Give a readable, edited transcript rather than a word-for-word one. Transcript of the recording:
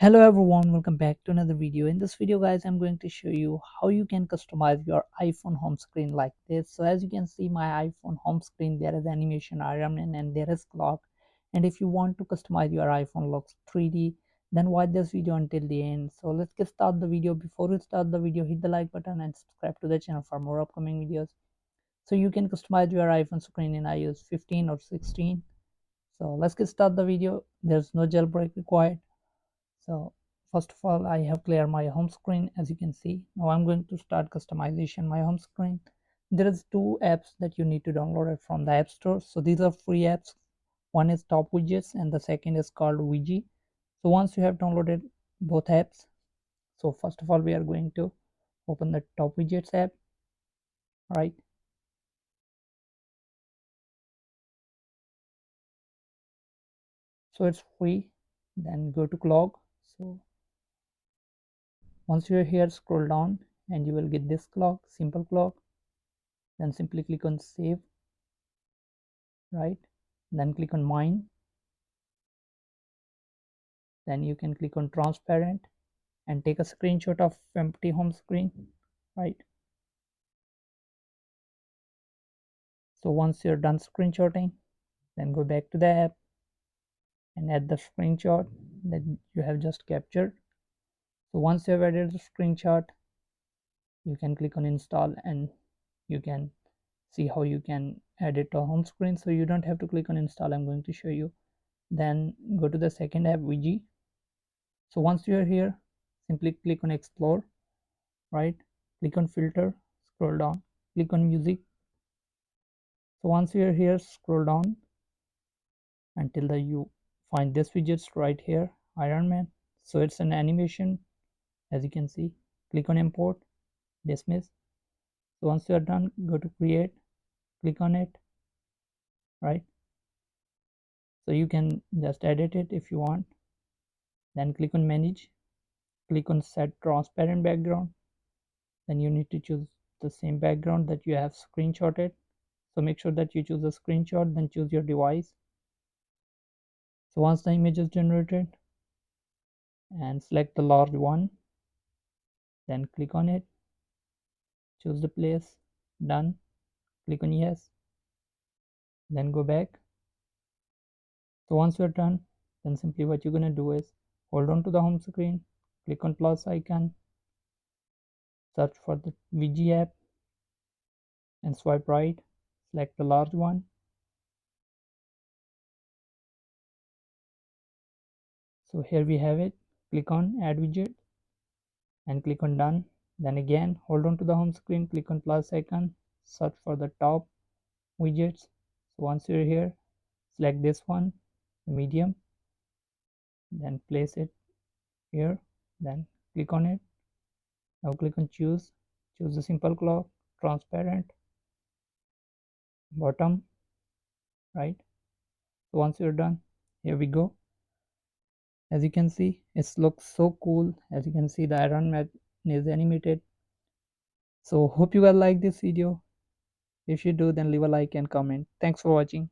Hello everyone, welcome back to another video. In this video guys, I'm going to show you how you can customize your iPhone home screen like this. So as you can see my iPhone home screen, there is animation Iron Man and there is clock. And if you want to customize your iPhone looks 3D, then watch this video until the end. So let's get started the video. Before we start the video, hit the like button and subscribe to the channel for more upcoming videos. So you can customize your iPhone screen in iOS 15 or 16. So let's get started the video. There's no jailbreak required. So first of all, I have cleared my home screen. As you can see, now I'm going to start customization my home screen. There is two apps that you need to download it from the app store. So these are free apps. One is Top Widgets and the second is called Wigi. So once you have downloaded both apps, so first of all we are going to open the Top Widgets app, right? So it's free. Then go to clock. So once you're here, scroll down and you will get this clock, simple clock. Then simply click on save, right? Then click on mine. Then you can click on transparent and take a screenshot of empty home screen, right? So once you're done screenshotting, then go back to the app and add the screenshot that you have just captured. So once you have added the screenshot, you can click on install and you can see how you can add it to a home screen. So you don't have to click on install, I'm going to show you. Then go to the second app, Wigi. So once you are here, simply click on explore, right? Click on filter, scroll down, click on music. So once you are here, scroll down until you find this widget right here, Iron Man. So it's an animation, as you can see. Click on import, dismiss. So once you are done, go to create, click on it, right? So you can just edit it if you want. Then click on manage, click on set transparent background. Then you need to choose the same background that you have screenshotted. So make sure that you choose a screenshot, then choose your device. So once the image is generated, and select the large one, then click on it, choose the place, done, click on yes, then go back. So once you're done, then simply what you're going to do is hold on to the home screen, click on plus icon, search for the VG app and swipe right, select the large one. So here we have it. Click on add widget and click on done. Then again hold on to the home screen, click on plus icon, search for the top widgets. So once you're here, select this one, the medium, then place it here, then click on it. Now click on choose the simple clock, transparent, bottom, right? So once you're done, here we go. As you can see, it looks so cool. As you can see, the Iron Man is animated. So hope you guys like this video. If you do, then leave a like and comment. Thanks for watching.